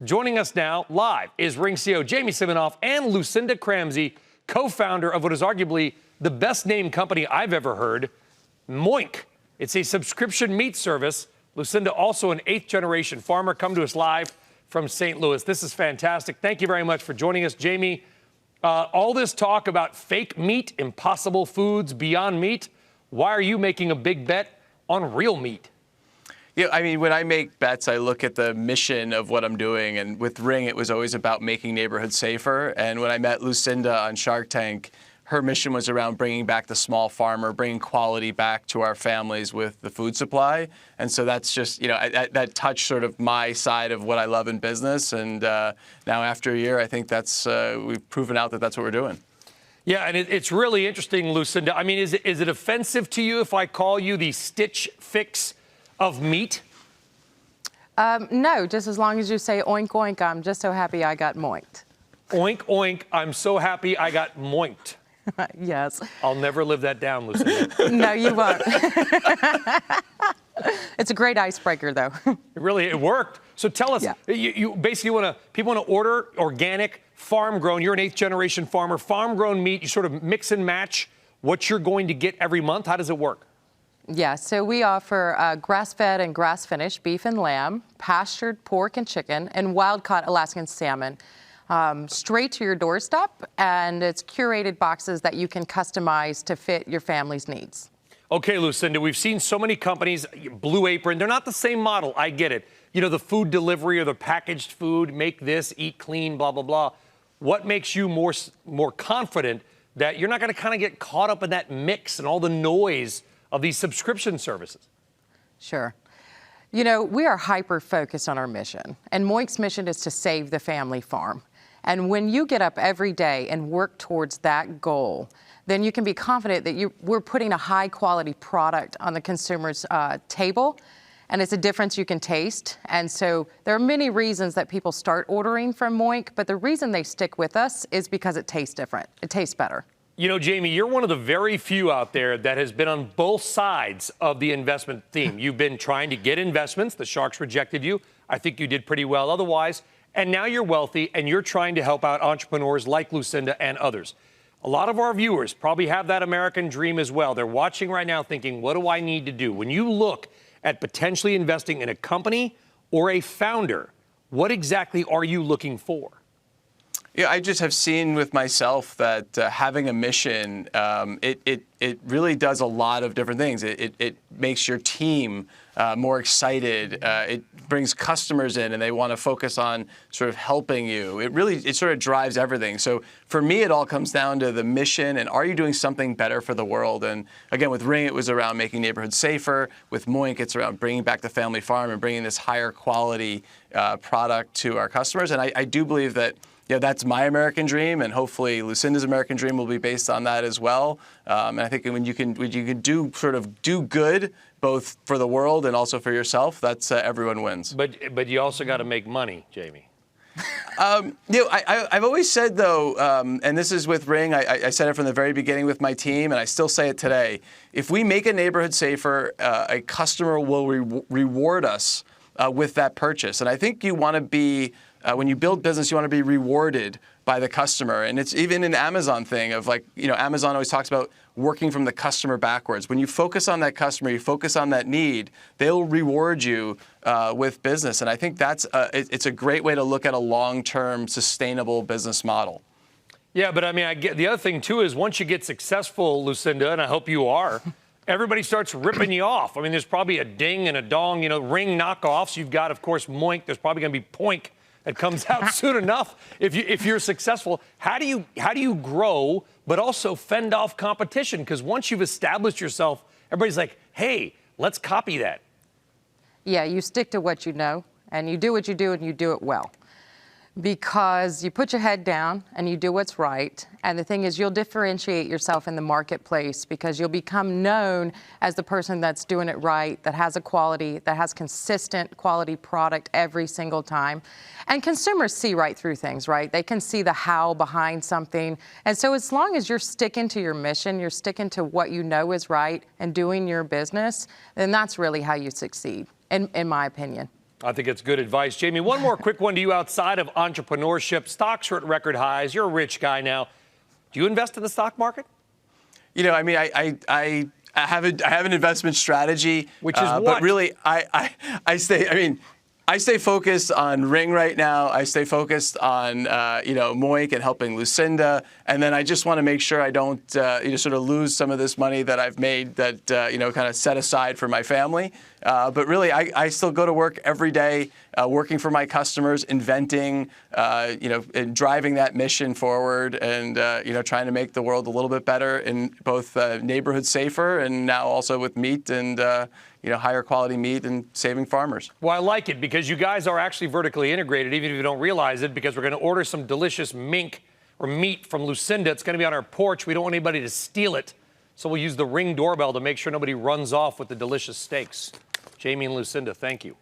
Joining us now live is Ring CEO James Siminoff and Lucinda Cramsey, co-founder of what is arguably the best named company I've ever heard, Moink. It's a subscription meat service. Lucinda, also an 8th generation farmer, come to us live from St. Louis. This is fantastic. Thank you very much for joining us, Jamie. All this talk about fake meat, impossible foods, beyond meat. Why are you making a big bet on real meat? Yeah, I mean, when I make bets, I look at the mission of what I'm doing. And with Ring, it was always about making neighborhoods safer. And when I met Lucinda on Shark Tank, her mission was around bringing back the small farmer, bringing quality back to our families with the food supply. And so that's just, that touched sort of my side of what I love in business. And now after a year, I think we've proven out that that's what we're doing. Yeah, and it's really interesting, Lucinda. I mean, is it offensive to you if I call you the Stitch Fix of meat? No, just as long as you say oink, oink, I'm just so happy I got moinked. Oink, oink, I'm so happy I got moinked. Yes. I'll never live that down, Lucinda. No, you won't. It's a great icebreaker, though. It worked. So tell us, you basically people want to order organic, farm-grown. You're an 8th generation farmer. Farm-grown meat, you sort of mix and match what you're going to get every month. How does it work? Yeah, so we offer grass-fed and grass-finished beef and lamb, pastured pork and chicken, and wild-caught Alaskan salmon. Straight to your doorstep, and it's curated boxes that you can customize to fit your family's needs. Okay, Lucinda, we've seen so many companies, Blue Apron, they're not the same model. I get it. You know, the food delivery or the packaged food, make this, eat clean, blah, blah, blah. What makes you more confident that you're not going to kind of get caught up in that mix and all the noise of these subscription services? Sure. You know, we are hyper-focused on our mission, and Moink's mission is to save the family farm. And when you get up every day and work towards that goal, then you can be confident that we're putting a high-quality product on the consumer's table, and it's a difference you can taste. And so there are many reasons that people start ordering from Moink, but the reason they stick with us is because it tastes different. It tastes better. You know, Jamie, you're one of the very few out there that has been on both sides of the investment theme. You've been trying to get investments. The sharks rejected you. I think you did pretty well otherwise. And now you're wealthy, and you're trying to help out entrepreneurs like Lucinda and others. A lot of our viewers probably have that American dream as well. They're watching right now thinking, what do I need to do? When you look at potentially investing in a company or a founder, what exactly are you looking for? Yeah, I just have seen with myself that having a mission, it really does a lot of different things. It makes your team more excited. It brings customers in and they want to focus on sort of helping you. It sort of drives everything. So for me, it all comes down to the mission and are you doing something better for the world? And again, with Ring, it was around making neighborhoods safer. With Moink, it's around bringing back the family farm and bringing this higher quality product to our customers. And I do believe that that's my American dream, and hopefully Lucinda's American dream will be based on that as well. And I think when you can do good, both for the world and also for yourself, that's everyone wins. But you also got to make money, Jamie. I've always said though, and this is with Ring, I said it from the very beginning with my team, and I still say it today. If we make a neighborhood safer, a customer will reward us with that purchase. And I think you want to be. When you build business, you want to be rewarded by the customer. And it's even an Amazon thing of Amazon always talks about working from the customer backwards. When you focus on that customer, you focus on that need, they'll reward you with business. And I think it's a great way to look at a long-term sustainable business model. Yeah, but I mean, I get the other thing too is once you get successful, Lucinda, and I hope you are, everybody starts ripping you off. I mean, there's probably a ding and a dong, Ring knockoffs. You've got, of course, Moink. There's probably going to be Poink. It comes out soon enough if you're successful. How do you grow but also fend off competition? Because once you've established yourself, everybody's like, hey, let's copy that. Yeah, you stick to what you know, and you do what you do, and you do it well. Because you put your head down and you do what's right. And the thing is, you'll differentiate yourself in the marketplace because you'll become known as the person that's doing it right, that has a quality, that has consistent quality product every single time. And consumers see right through things, right? They can see the how behind something. And so as long as you're sticking to your mission, you're sticking to what you know is right and doing your business, then that's really how you succeed, in my opinion. I think it's good advice. Jamie, one more quick one to you outside of entrepreneurship. Stocks are at record highs. You're a rich guy now. Do you invest in the stock market? You know, I mean, I have an investment strategy, Which is what? But really, I stay focused on Ring right now. I stay focused on Moink and helping Lucinda, and then I just want to make sure I don't sort of lose some of this money that I've made that kind of set aside for my family. But really, I still go to work every day, working for my customers, inventing, and driving that mission forward, and trying to make the world a little bit better in both neighborhoods safer, and now also with meat and higher quality meat and saving farmers. Well, I like it because you guys are actually vertically integrated, even if you don't realize it, because we're going to order some delicious mink or meat from Lucinda. It's going to be on our porch. We don't want anybody to steal it. So we'll use the Ring doorbell to make sure nobody runs off with the delicious steaks. Jamie and Lucinda, thank you.